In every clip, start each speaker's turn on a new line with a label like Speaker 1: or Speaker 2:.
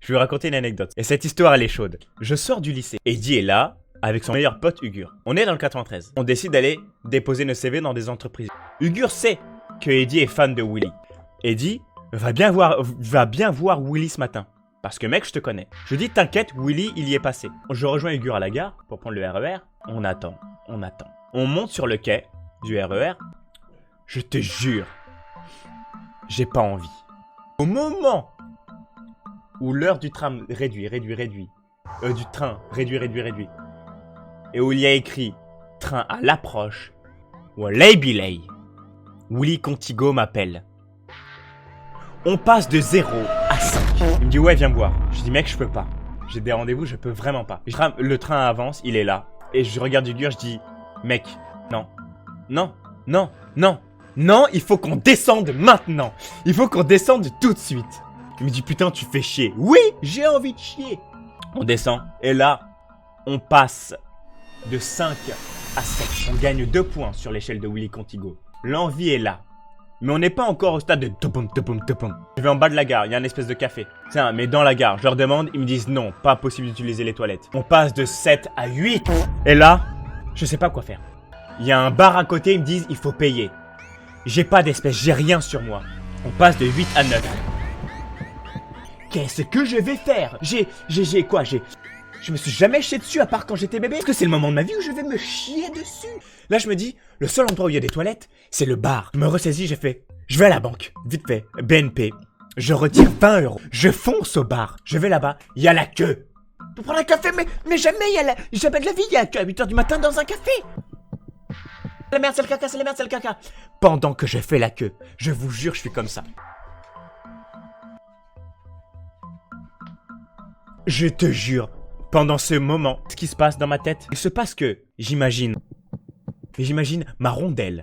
Speaker 1: Je vais vous raconter une anecdote. Et cette histoire, elle est chaude. Je sors du lycée. Eddie est là, avec son meilleur pote Ugur. On est dans le 93. On décide d'aller déposer nos CV dans des entreprises. Ugur sait que Eddie est fan de Willy. Eddie va bien voir Willy ce matin. Parce que mec, je te connais. Je dis, t'inquiète, Willy, il y est passé. Je rejoins Ugur à la gare pour prendre le RER. On attend. On monte sur le quai du RER. Je te jure, j'ai pas envie. Au moment où l'heure du tram réduit. Du train réduit. Et où il y a écrit train à l'approche. Walay bilay. Willy Contigo m'appelle. On passe de 0 à 5. Il me dit ouais, viens me voir. Je dis mec, je peux pas. J'ai des rendez-vous, je peux vraiment pas. Le train avance, il est là. Et je regarde Ugur, je dis mec, non, il faut qu'on descende maintenant. Il faut qu'on descende tout de suite. Il me dit putain, tu fais chier. Oui, j'ai envie de chier. On descend. Et là, on passe de 5 à 7. On gagne 2 points sur l'échelle de Willy Contigo. L'envie est là. Mais on n'est pas encore au stade de topom. Je vais en bas de la gare, il y a une espèce de café. Tiens, mais dans la gare, je leur demande, ils me disent non, pas possible d'utiliser les toilettes. On passe de 7 à 8. Et là, je sais pas quoi faire. Il y a un bar à côté, ils me disent il faut payer. J'ai pas d'espèce, j'ai rien sur moi. On passe de 8 à 9. Qu'est-ce que je vais faire? Je me suis jamais chié dessus à part quand j'étais bébé. Est-ce que c'est le moment de ma vie où je vais me chier dessus? Là, je me dis, le seul endroit où il y a des toilettes, c'est le bar. Je me ressaisis, j'ai fait, je vais à la banque. Vite fait, BNP. Je retire 20 €. Je fonce au bar. Je vais là-bas, il y a la queue. Pour prendre un café, mais jamais il y a la... Jamais de la vie, il y a la queue à 8h du matin dans un café. La merde, c'est le caca. Pendant que je fais la queue, je vous jure, je suis comme ça. Je te jure, pendant ce moment, ce qui se passe dans ma tête, il se passe que j'imagine ma rondelle.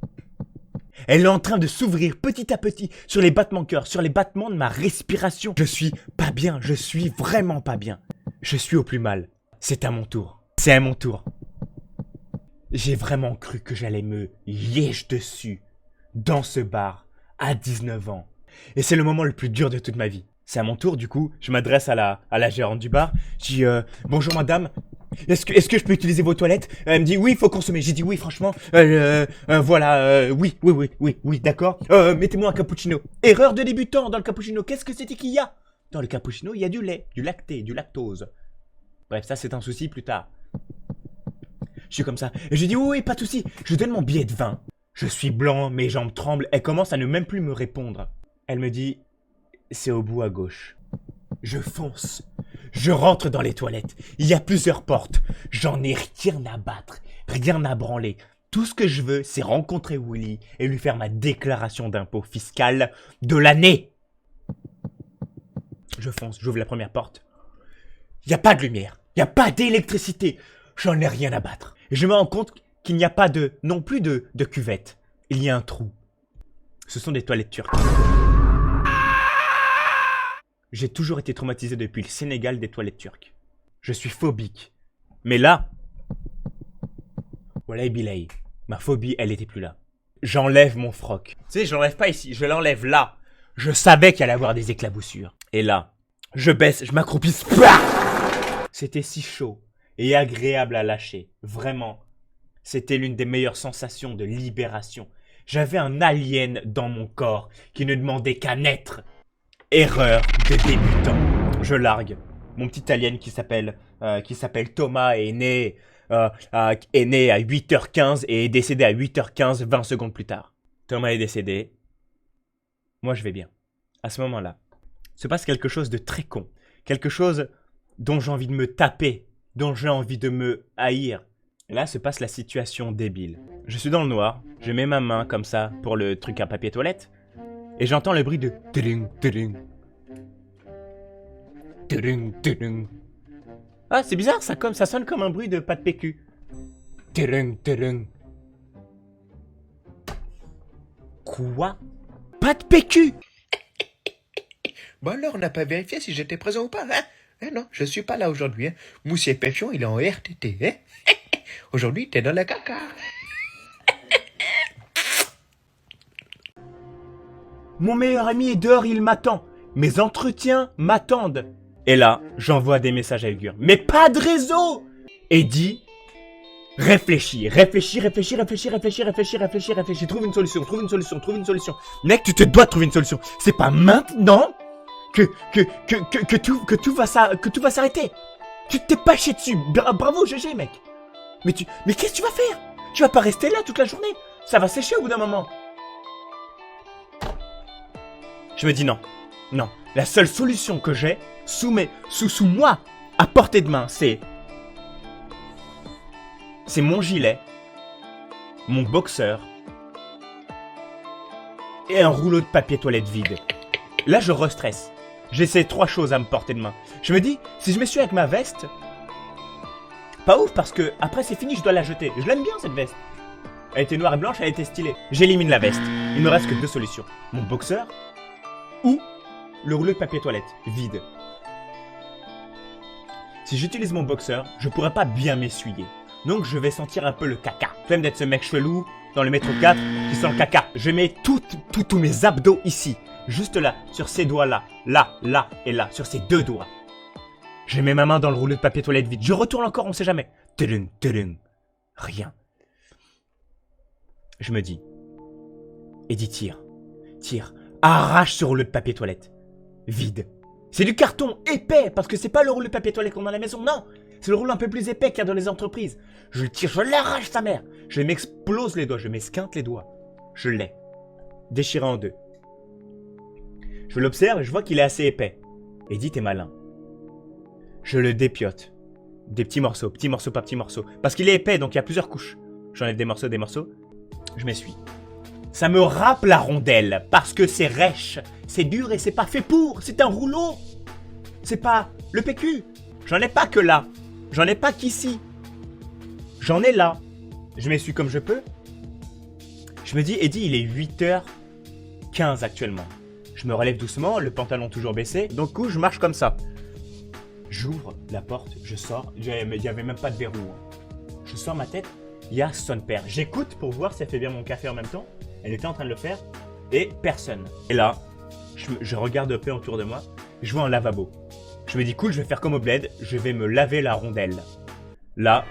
Speaker 1: Elle est en train de s'ouvrir petit à petit sur les battements de cœur, sur les battements de ma respiration. Je suis pas bien, je suis vraiment pas bien. Je suis au plus mal. C'est à mon tour. J'ai vraiment cru que j'allais me liège dessus dans ce bar à 19 ans. Et c'est le moment le plus dur de toute ma vie. C'est à mon tour, du coup, je m'adresse à la gérante du bar. Je dis bonjour madame, est-ce que je peux utiliser vos toilettes? Elle me dit oui, il faut consommer. J'ai dit oui, franchement, oui, d'accord. Mettez-moi un cappuccino. Erreur de débutant dans le cappuccino. Qu'est-ce que c'était qu'il y a? Dans le cappuccino, il y a du lait, du lacté, du lactose. Bref, ça c'est un souci plus tard. Je suis comme ça. Et je dis oui, pas de souci. Je donne mon billet de 20. Je suis blanc, mes jambes tremblent. Elle commence à ne même plus me répondre. Elle me dit c'est au bout à gauche. Je fonce. Je rentre dans les toilettes. Il y a plusieurs portes. J'en ai rien à battre. Rien à branler. Tout ce que je veux, c'est rencontrer Willy et lui faire ma déclaration d'impôt fiscal de l'année. Je fonce. J'ouvre la première porte. Il n'y a pas de lumière. Il n'y a pas d'électricité. J'en ai rien à battre. Et je me rends compte qu'il n'y a pas non plus de cuvette. Il y a un trou. Ce sont des toilettes turques. J'ai toujours été traumatisé depuis le Sénégal des toilettes turques. Je suis phobique. Mais là, walay bilay, ma phobie, elle était plus là. J'enlève mon froc. Tu sais, je l'enlève pas ici, je l'enlève là. Je savais qu'il allait avoir des éclaboussures. Et là, je baisse, je m'accroupis. C'était si chaud et agréable à lâcher. Vraiment, c'était l'une des meilleures sensations de libération. J'avais un alien dans mon corps qui ne demandait qu'à naître. Erreur de débutant. Je largue. Mon petit alien qui s'appelle Thomas est né à 8h15 et est décédé à 8h15, 20 secondes plus tard. Thomas est décédé. Moi, je vais bien. À ce moment-là, se passe quelque chose de très con. Quelque chose dont j'ai envie de me taper, dont j'ai envie de me haïr. Et là se passe la situation débile. Je suis dans le noir, je mets ma main comme ça pour le truc à papier toilette. Et j'entends le bruit de tudung, tudung. Tudung, tudung. Ah, c'est bizarre, ça sonne comme un bruit de pâte PQ. Tudung, tudung. Quoi? Pâte PQ?
Speaker 2: Bon alors, on n'a pas vérifié si j'étais présent ou pas, hein? Eh non, je suis pas là aujourd'hui, hein. Moussier Pépion, il est en RTT, hein? Aujourd'hui, t'es dans la caca.
Speaker 1: Mon meilleur ami est dehors, il m'attend. Mes entretiens m'attendent. Et là, j'envoie des messages à Ugur. Mais pas de réseau! Et dit, réfléchis. Trouve une solution. Mec, tu te dois de trouver une solution. C'est pas maintenant que tout va s'arrêter. Tu t'es pas chié dessus. Bravo, GG, mec. Mais qu'est-ce que tu vas faire? Tu vas pas rester là toute la journée. Ça va sécher au bout d'un moment. Je me dis non. Non. La seule solution que j'ai sous moi, à portée de main, c'est mon gilet, mon boxeur et un rouleau de papier toilette vide. Là, je restresse. J'ai ces 3 choses à me porter de main. Je me dis, si je me suis avec ma veste, pas ouf parce que après c'est fini, je dois la jeter. Je l'aime bien cette veste. Elle était noire et blanche, elle était stylée. J'élimine la veste. Il me reste que 2 solutions. Mon boxeur ou le rouleau de papier toilette vide. Si j'utilise mon boxeur, je pourrais pas bien m'essuyer. Donc je vais sentir un peu le caca. Flemme d'être ce mec chelou dans le métro 4 qui sent le caca. Je mets tous mes abdos ici. Juste là, sur ces doigts-là. Là et là. Sur ces 2 doigts. Je mets ma main dans le rouleau de papier toilette vide. Je retourne encore, on sait jamais. Tudum. Rien. Je me dis. Eddie, tire. Arrache ce rouleau de papier toilette. Vide. C'est du carton épais, parce que c'est pas le rouleau de papier toilette qu'on a à la maison, non. C'est le rouleau un peu plus épais qu'il y a dans les entreprises. Je le tire, je l'arrache sa mère. Je m'explose les doigts, je m'esquinte les doigts. Je l'ai. Déchiré en 2. Je l'observe et je vois qu'il est assez épais. Eddie, t'es malin. Je le dépiote. Des petits morceaux par petits morceaux. Parce qu'il est épais, donc il y a plusieurs couches. J'enlève des morceaux. Je m'essuie. Ça me râpe la rondelle, parce que c'est rêche. C'est dur et c'est pas fait pour. C'est un rouleau. C'est pas le PQ. J'en ai pas que là. J'en ai pas qu'ici. J'en ai là. Je m'essuie comme je peux. Je me dis, Eddie, il est 8h15 actuellement. Je me relève doucement, le pantalon toujours baissé. Donc, je marche comme ça. J'ouvre la porte, je sors. Il n'y avait même pas de verrou. Je sors ma tête, il y a son père. J'écoute pour voir si elle fait bien mon café en même temps. Elle était en train de le faire. Et personne. Et là, je regarde un peu autour de moi. Je vois un lavabo. Je me dis, cool, je vais faire comme au bled. Je vais me laver la rondelle. Là,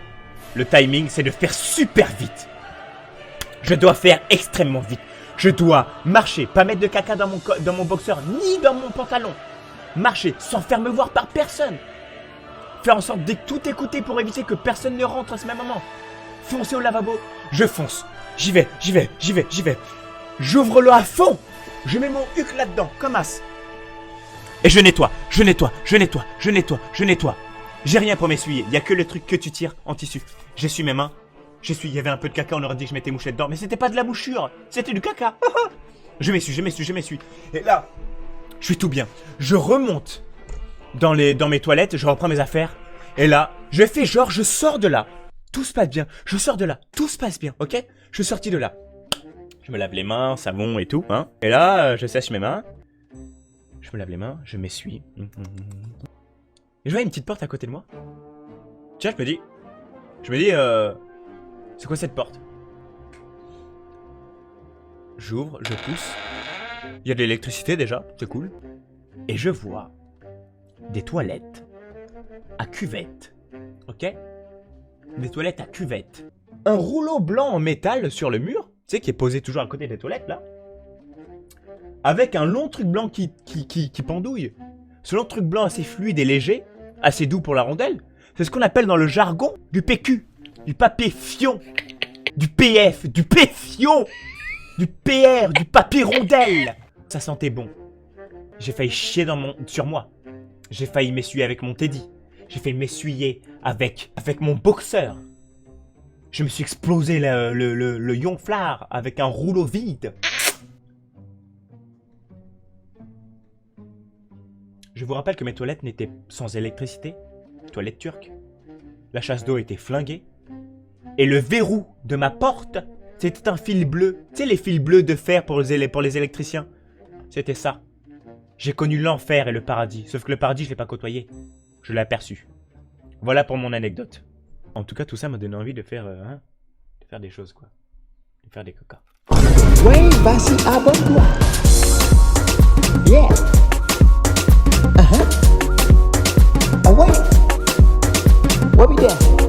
Speaker 1: le timing, c'est de faire super vite. Je dois faire extrêmement vite. Je dois marcher, pas mettre de caca dans mon boxeur, ni dans mon pantalon. Marcher sans faire me voir par personne. Faire en sorte de tout écouter pour éviter que personne ne rentre à ce même moment. Foncer au lavabo. Je fonce. J'y vais. J'ouvre-le à fond. Je mets mon huc là-dedans, comme as. Et je nettoie. J'ai rien pour m'essuyer. Il n'y a que le truc que tu tires en tissu. J'essuie mes mains. Il y avait un peu de caca, on aurait dit que je m'étais mouché dedans. Mais c'était pas de la mouchure. C'était du caca. Je m'essuie. Et là, je suis tout bien. Je remonte dans mes toilettes. Je reprends mes affaires. Et là, je fais genre, je sors de là. Tout se passe bien. Je sors de là. Tout se passe bien, ok? Je suis sorti de là. Je me lave les mains, savon et tout, hein. Et là, je sèche mes mains. Je me lave les mains, je m'essuie. Et je vois une petite porte à côté de moi. Tiens, je me dis, c'est quoi cette porte? J'ouvre, je pousse. Il y a de l'électricité déjà, c'est cool. Et je vois des toilettes à cuvette. Ok? Des toilettes à cuvette. Un rouleau blanc en métal sur le mur, tu sais, qui est posé toujours à côté des toilettes là. Avec un long truc blanc qui pendouille. Ce long truc blanc assez fluide et léger, assez doux pour la rondelle, c'est ce qu'on appelle dans le jargon du PQ. Du papier fion, du PF, du P-fion, du PR, du papier rondelle. Ça sentait bon. J'ai failli chier sur moi. J'ai failli m'essuyer avec mon Teddy. J'ai failli m'essuyer avec mon boxeur. Je me suis explosé le yonflard avec un rouleau vide. Je vous rappelle que mes toilettes n'étaient sans électricité. Toilettes turques. La chasse d'eau était flinguée. Et le verrou de ma porte, c'était un fil bleu. Tu sais, les fils bleus de fer pour les électriciens. C'était ça. J'ai connu l'enfer et le paradis. Sauf que le paradis, je l'ai pas côtoyé. Je l'ai aperçu. Voilà pour mon anecdote. En tout cas, tout ça m'a donné envie de faire des choses, quoi. De faire des cocas.
Speaker 2: Ouais, vas-y, abonne-toi. Yeah. Bobby there.